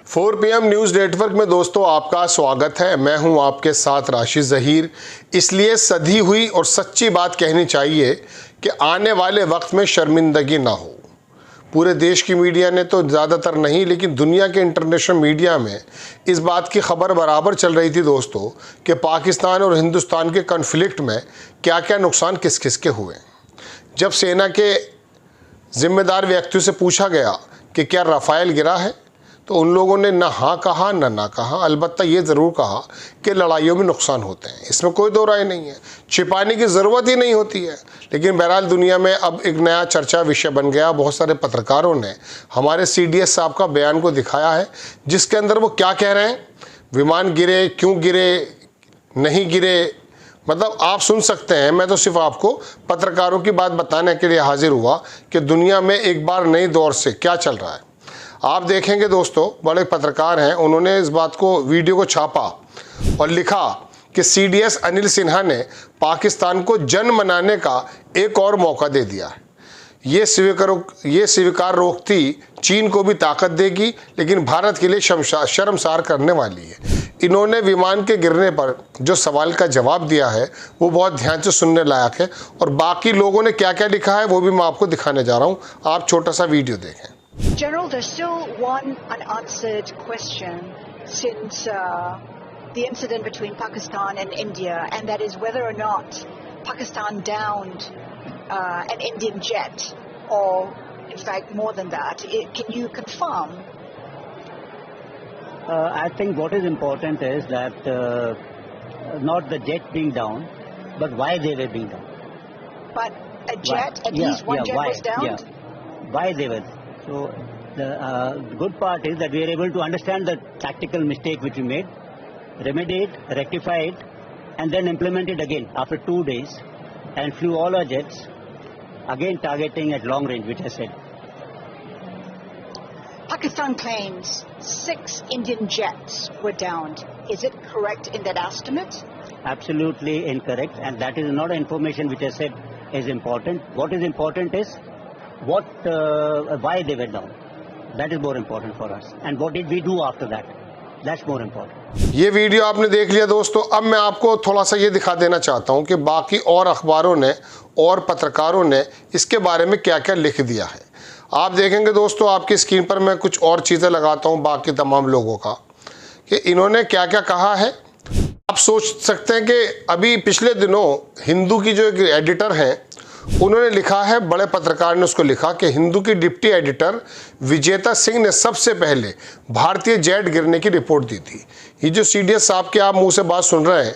4 PM news network में दोस्तों आपका स्वागत है। मैं हूं आपके साथ राशिद ज़हीर। इसलिए सधी हुई और सच्ची बात कहनी चाहिए कि आने वाले वक्त में शर्मिंदगी ना हो। पूरे देश की मीडिया ने तो ज़्यादातर नहीं, लेकिन दुनिया के इंटरनेशनल मीडिया में इस बात की खबर बराबर चल रही थी दोस्तों कि पाकिस्तान और हिंदुस्तान के कॉन्फ्लिक्ट में क्या क्या नुकसान किस किस के हुए। जब सेना के जिम्मेदार व्यक्तियों से पूछा गया कि क्या राफेल गिरा है, तो उन लोगों ने ना हाँ कहा ना कहा। अलबत्ता ये ज़रूर कहा कि लड़ाइयों में नुकसान होते हैं, इसमें कोई दो राय नहीं है, छिपाने की ज़रूरत ही नहीं होती है। लेकिन बहरहाल दुनिया में अब एक नया चर्चा विषय बन गया। बहुत सारे पत्रकारों ने हमारे CDS साहब का बयान को दिखाया है, जिसके अंदर वो क्या कह रहे हैं, विमान गिरे, क्यों गिरे, नहीं गिरे, मतलब आप सुन सकते हैं। मैं तो सिर्फ आपको पत्रकारों की बात बताने के लिए हाजिर हुआ कि दुनिया में एक बार नई दौर से क्या चल रहा है। आप देखेंगे दोस्तों, बड़े पत्रकार हैं, उन्होंने इस बात को, वीडियो को छापा और लिखा कि CDS अनिल सिन्हा ने पाकिस्तान को जन मनाने का एक और मौका दे दिया है। ये स्वीकारोक्ति चीन को भी ताकत देगी, लेकिन भारत के लिए शर्मसार करने वाली है। इन्होंने विमान के गिरने पर जो सवाल का जवाब दिया है वो बहुत ध्यान से सुनने लायक है, और बाकी लोगों ने क्या क्या लिखा है वो भी मैं आपको दिखाने जा रहा हूँ। आप छोटा सा वीडियो देखें। General, there's still one unanswered question since the incident between Pakistan and India, and that is whether or not Pakistan downed an Indian jet, or in fact more than that. Can you confirm? I think what is important is that not the jet being down, but why they were being down. But a jet, at least one jet was downed? Why they were. So the good part is that we are able to understand the tactical mistake which we made, remedy it, rectify it, and then implement it again after 2 days, and flew all our jets, again targeting at long range, which I said. Pakistan claims 6 Indian jets were downed. Is it correct in that estimate? Absolutely incorrect, and that is not information which I said is important. What is important is why they were down. That is more important for us. And what did we do after that? That's more important. ये video आपने देख लिया दोस्तों। अब मैं आपको थोड़ा सा ये दिखा देना चाहता हूँ कि बाकी और अखबारों ने और पत्रकारों ने इसके बारे में क्या क्या लिख दिया है। आप देखेंगे दोस्तों, आपकी स्क्रीन पर मैं कुछ और चीज़ें लगाता हूँ बाकी तमाम लोगों का, कि इन्होंने क्या क्या कहा है। आप सोच सकते हैं कि अभी पिछले दिनों हिंदू की जो एक एडिटर हैं, उन्होंने लिखा है, बड़े पत्रकार ने उसको लिखा कि हिंदू की डिप्टी एडिटर विजेता सिंह ने सबसे पहले भारतीय जेट गिरने की रिपोर्ट दी थी। ये जो CDS साहब के आप मुंह से बात सुन रहे हैं,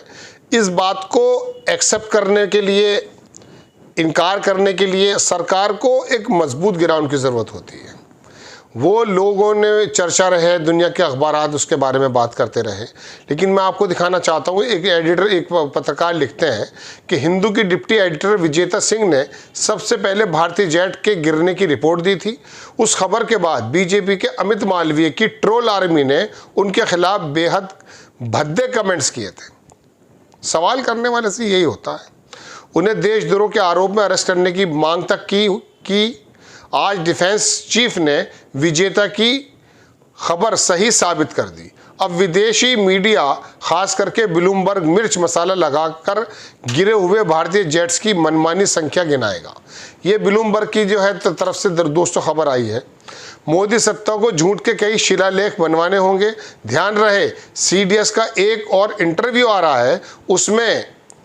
इस बात को एक्सेप्ट करने के लिए, इनकार करने के लिए सरकार को एक मजबूत ग्राउंड की ज़रूरत होती है। वो लोगों ने चर्चा रहे, दुनिया के अखबारात उसके बारे में बात करते रहे, लेकिन मैं आपको दिखाना चाहता हूँ, एक पत्रकार लिखते हैं कि हिंदू की डिप्टी एडिटर विजेता सिंह ने सबसे पहले भारतीय जेट के गिरने की रिपोर्ट दी थी। उस खबर के बाद BJP के अमित मालवीय की ट्रोल आर्मी ने उनके खिलाफ बेहद भद्दे कमेंट्स किए थे। सवाल करने वाले से यही होता है। उन्हें देशद्रोह के आरोप में अरेस्ट करने की मांग तक की। आज डिफेंस चीफ ने विजेता की खबर सही साबित कर दी। अब विदेशी मीडिया, खास करके ब्लूमबर्ग, मिर्च मसाला लगाकर गिरे हुए भारतीय जेट्स की मनमानी संख्या गिनाएगा। ये ब्लूमबर्ग की जो है तरफ से दोस्तों खबर आई है। मोदी सत्ता को झूठ के कई शिलालेख बनवाने होंगे। ध्यान रहे, CDS का एक और इंटरव्यू आ रहा है,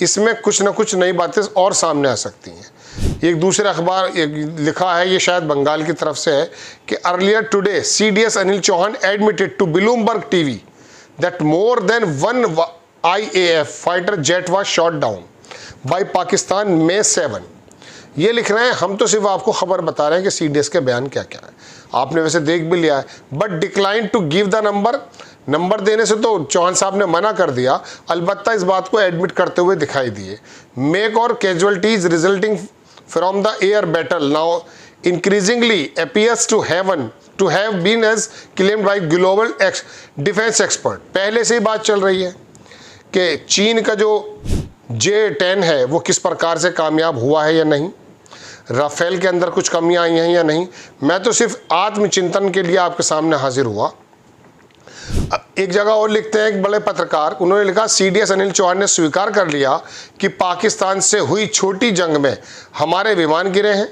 इसमें कुछ न कुछ नई बातें और सामने आ सकती हैं। एक दूसरा अखबार लिखा है, ये शायद बंगाल की तरफ से है, कि earlier today CDS Anil Chauhan admitted to Bloomberg TV that more than 1 IAF fighter jet was shot down by Pakistan May 7। ये लिख रहे हैं, हम तो सिर्फ आपको खबर बता रहे हैं कि CDS के बयान क्या क्या है। आपने वैसे देख भी लिया है, but decline to give the number देने से तो चौहान साहब ने मना कर दिया। अलबत्ता इस बात को एडमिट करते हुए दिखाई दिए। मेक और casualties resulting from the air battle now increasingly appears to have been as claimed by global defence expert. पहले से ही बात चल रही है कि चीन का जो J-10 है वो किस प्रकार से कामयाब हुआ है या नहीं, राफेल के अंदर कुछ कमियां आई हैं या नहीं। मैं तो सिर्फ आत्मचिंतन के लिए आपके सामने हाजिर हुआ एक जगह और लिखते हैं एक बड़े पत्रकार, उन्होंने लिखा CDS अनिल चौहान ने स्वीकार कर लिया कि पाकिस्तान से हुई छोटी जंग में हमारे विमान गिरे हैं।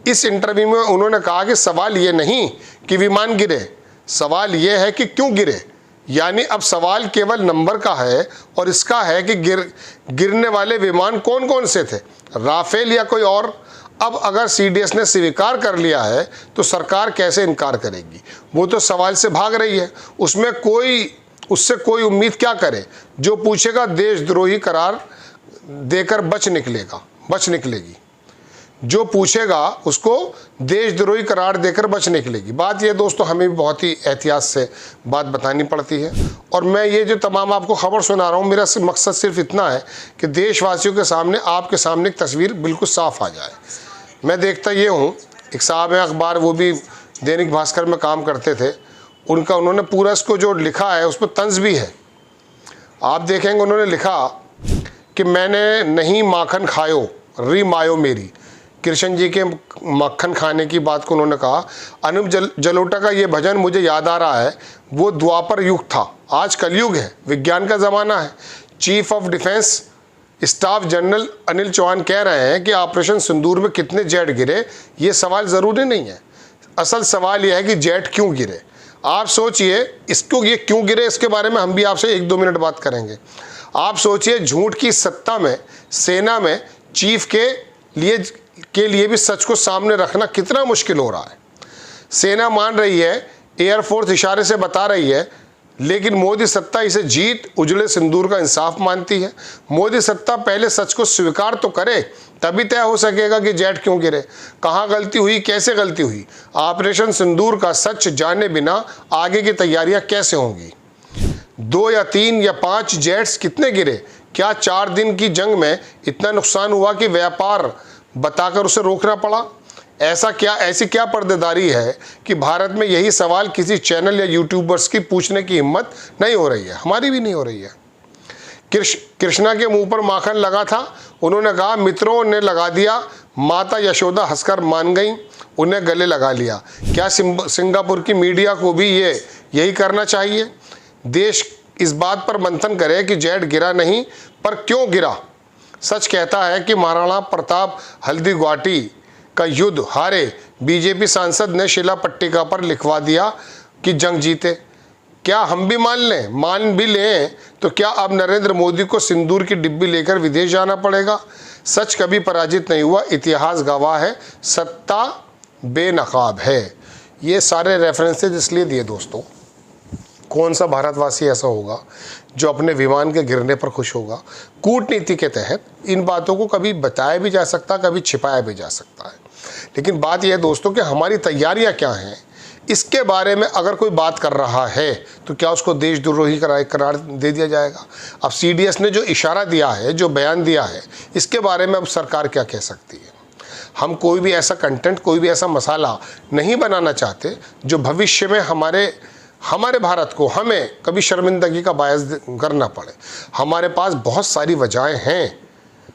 इस इंटरव्यू में उन्होंने कहा कि सवाल ये नहीं कि विमान गिरे, सवाल ये है कि क्यों गिरे। यानी अब सवाल केवल नंबर का है और इसका है कि गिरने वाले विमान कौन कौन से थे, राफेल या कोई और। अब अगर CDS ने स्वीकार कर लिया है तो सरकार कैसे इनकार करेगी? वो तो सवाल से भाग रही है, उससे कोई उम्मीद क्या करे? जो पूछेगा देशद्रोही करार देकर बच निकलेगी। जो पूछेगा उसको देशद्रोही करार देकर बच निकलेगी। बात यह दोस्तों हमें भी बहुत ही एहतियात से बात बतानी पड़ती है। और मैं ये जो तमाम आपको खबर सुना रहा हूँ, मेरा मकसद सिर्फ इतना है कि देशवासियों के सामने, आपके सामने एक तस्वीर बिल्कुल साफ आ जाए। मैं देखता ये हूँ, एक साहब है अखबार, वो भी दैनिक भास्कर में काम करते थे, उन्होंने पूरा इसको जो लिखा है उस पर तंज भी है। आप देखेंगे उन्होंने लिखा कि मैंने नहीं माखन खायो री मायो मेरी। कृष्ण जी के मक्खन खाने की बात को उन्होंने कहा। अनूप जलोटा का ये भजन मुझे याद आ रहा है, वो द्वापर युग था, आज कलयुग है, विज्ञान का ज़माना है। Chief of defence staff general Anil Chauhan कह रहे हैं कि ऑपरेशन सिंदूर में कितने जेट गिरे, ये सवाल ज़रूरी नहीं है। असल सवाल यह है कि जेट क्यों गिरे। आप सोचिए इसको, ये क्यों गिरे इसके बारे में हम भी आपसे 1-2 मिनट बात करेंगे। आप सोचिए झूठ की सत्ता में, सेना में चीफ के लिए भी सच को सामने रखना कितना मुश्किल हो रहा है। सेना मान रही है, एयरफोर्स इशारे से बता रही है, लेकिन मोदी सत्ता इसे जीत उजले सिंदूर का इंसाफ मानती है। मोदी सत्ता पहले सच को स्वीकार तो करे, तभी तय हो सकेगा कि जेट क्यों गिरे, कहाँ गलती हुई, कैसे गलती हुई। ऑपरेशन सिंदूर का सच जाने बिना आगे की तैयारियां कैसे होंगी। 2 या 3 या 5 जेट्स कितने गिरे? क्या 4 दिन की जंग में इतना नुकसान हुआ कि व्यापार बताकर उसे रोकना पड़ा? ऐसी क्या पर्देदारी है कि भारत में यही सवाल किसी चैनल या यूट्यूबर्स की पूछने की हिम्मत नहीं हो रही है, हमारी भी नहीं हो रही है। कृष्णा के मुंह पर माखन लगा था, उन्होंने कहा मित्रों ने लगा दिया, माता यशोदा हंसकर मान गई, उन्हें गले लगा लिया। क्या सिंगापुर की मीडिया को भी यही करना चाहिए? देश इस बात पर मंथन करे कि जेट गिरा नहीं, पर क्यों गिरा। सच कहता है कि महाराणा प्रताप हल्दी घाटी का युद्ध हारे, बीजेपी सांसद ने शिला पट्टिका पर लिखवा दिया कि जंग जीते। क्या हम भी मान भी लें तो क्या अब नरेंद्र मोदी को सिंदूर की डिब्बी लेकर विदेश जाना पड़ेगा? सच कभी पराजित नहीं हुआ, इतिहास गवाह है, सत्ता बेनकाब है। ये सारे रेफरेंसेज इसलिए दिए दोस्तों, कौन सा भारतवासी ऐसा होगा जो अपने विमान के गिरने पर खुश होगा। कूटनीति के तहत इन बातों को कभी बताया भी जा सकता, कभी छिपाया भी जा सकता है, लेकिन बात यह है दोस्तों कि हमारी तैयारियां क्या हैं, इसके बारे में अगर कोई बात कर रहा है तो क्या उसको देशद्रोही करार दे दिया जाएगा? अब CDS ने जो इशारा दिया है, जो बयान दिया है, इसके बारे में अब सरकार क्या कह सकती है? हम कोई भी ऐसा कंटेंट, कोई भी ऐसा मसाला नहीं बनाना चाहते जो भविष्य में हमारे भारत को, हमें कभी शर्मिंदगी का बायस करना पड़े। हमारे पास बहुत सारी वजहें हैं,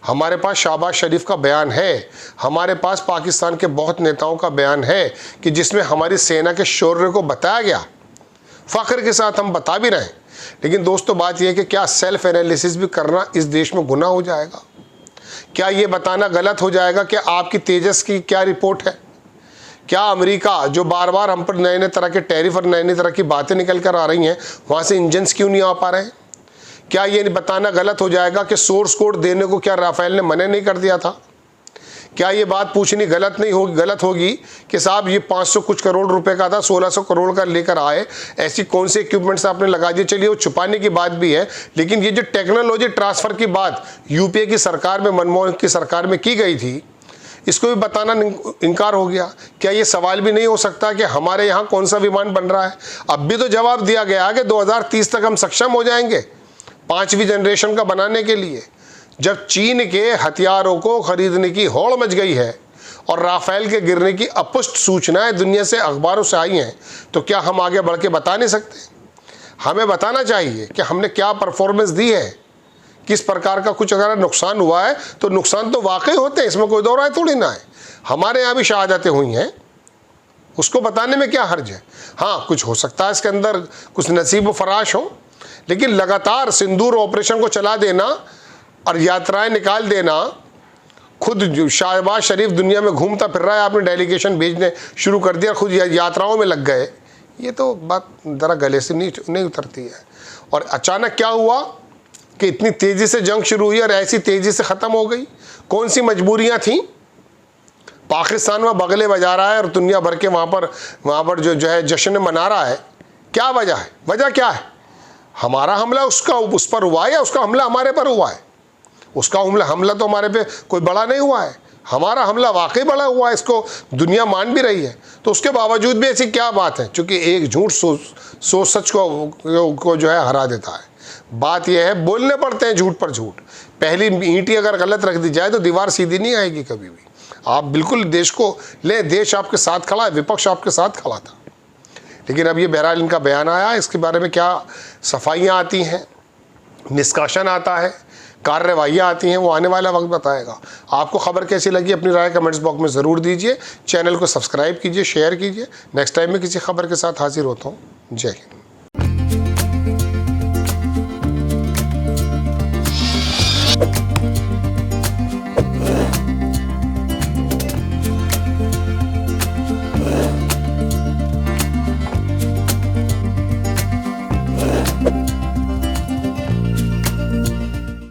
हमारे पास शहबाज शरीफ का बयान है, हमारे पास पाकिस्तान के बहुत नेताओं का बयान है कि जिसमें हमारी सेना के शौर्य को बताया गया, फ़ख्र के साथ हम बता भी रहे हैं। लेकिन दोस्तों बात यह है कि क्या सेल्फ एनालिसिस भी करना इस देश में गुनाह हो जाएगा? क्या ये बताना गलत हो जाएगा कि आपकी तेजस की क्या रिपोर्ट है? क्या अमेरिका जो बार बार हम पर नए नए तरह के टैरिफ और नए नए तरह की बातें निकल कर आ रही हैं, वहाँ से इंजन्स क्यों नहीं आ पा रहे हैं? क्या ये बताना गलत हो जाएगा कि सोर्स कोड देने को क्या राफेल ने मना नहीं कर दिया था? क्या ये बात पूछनी गलत होगी कि साहब ये 500 कुछ करोड़ रुपए का था, 1600 करोड़ का लेकर आए, ऐसी कौन से इक्विपमेंट्स आपने लगा दिए? चलिए वो छुपाने की बात भी है, लेकिन ये जो टेक्नोलॉजी ट्रांसफ़र की बात यूपीए की सरकार में, मनमोहन की सरकार में की गई थी, इसको भी बताना इनकार हो गया। क्या ये सवाल भी नहीं हो सकता कि हमारे यहाँ कौन सा विमान बन रहा है? अब भी तो जवाब दिया गया कि 2030 तक हम सक्षम हो जाएंगे 5वीं जनरेशन का बनाने के लिए। जब चीन के हथियारों को खरीदने की होड़ मच गई है और राफेल के गिरने की अपुष्ट सूचनाएं दुनिया से, अखबारों से आई हैं, तो क्या हम आगे बढ़ के बता नहीं सकते? हमें बताना चाहिए कि हमने क्या परफॉर्मेंस दी है, किस प्रकार का कुछ अगर नुकसान हुआ है तो नुकसान तो वाकई होते हैं, इसमें कोई दो राय थोड़ी ना है। हमारे यहाँ भी शहादतें हुई हैं, उसको बताने में क्या हर्ज है। हाँ, कुछ हो सकता है इसके अंदर कुछ नसीब फराश हो, लेकिन लगातार सिंदूर ऑपरेशन को चला देना और यात्राएं निकाल देना, खुद शहबाज शरीफ दुनिया में घूमता फिर रहा है, आपने डेलीगेशन भेजने शुरू कर दिया, खुद यात्राओं में लग गए, ये तो बात ज़रा गले से नहीं उतरती है। और अचानक क्या हुआ कि इतनी तेज़ी से जंग शुरू हुई और ऐसी तेज़ी से ख़त्म हो गई। कौन सी मजबूरियां थीं? पाकिस्तान वहाँ बगले बजा रहा है और दुनिया भर के वहाँ पर जो है जश्न मना रहा है। क्या वजह है? वजह क्या है? हमारा हमला उस पर हुआ है या उसका हमला हमारे पर हुआ है? उसका हमला तो हमारे पे कोई बड़ा नहीं हुआ है, हमारा हमला वाकई बड़ा हुआ है, इसको दुनिया मान भी रही है। तो उसके बावजूद भी ऐसी क्या बात है? क्योंकि एक झूठ सोच सच को जो है हरा देता है। बात यह है, बोलने पड़ते हैं झूठ पर झूठ। पहली ईंट अगर गलत रख दी जाए तो दीवार सीधी नहीं आएगी कभी भी। आप बिल्कुल देश को ले, देश आपके साथ खड़ा है, विपक्ष आपके साथ खड़ा था, लेकिन अब ये बहरहाल इनका बयान आया, इसके बारे में क्या सफाइयाँ आती हैं, निष्कासन आता है, कार्रवाइयाँ आती हैं, वो आने वाला वक्त बताएगा। आपको खबर कैसी लगी अपनी राय कमेंट्स बॉक्स में ज़रूर दीजिए। चैनल को सब्सक्राइब कीजिए, शेयर कीजिए। नेक्स्ट टाइम में किसी खबर के साथ हाजिर होता हूँ। जय हिंद।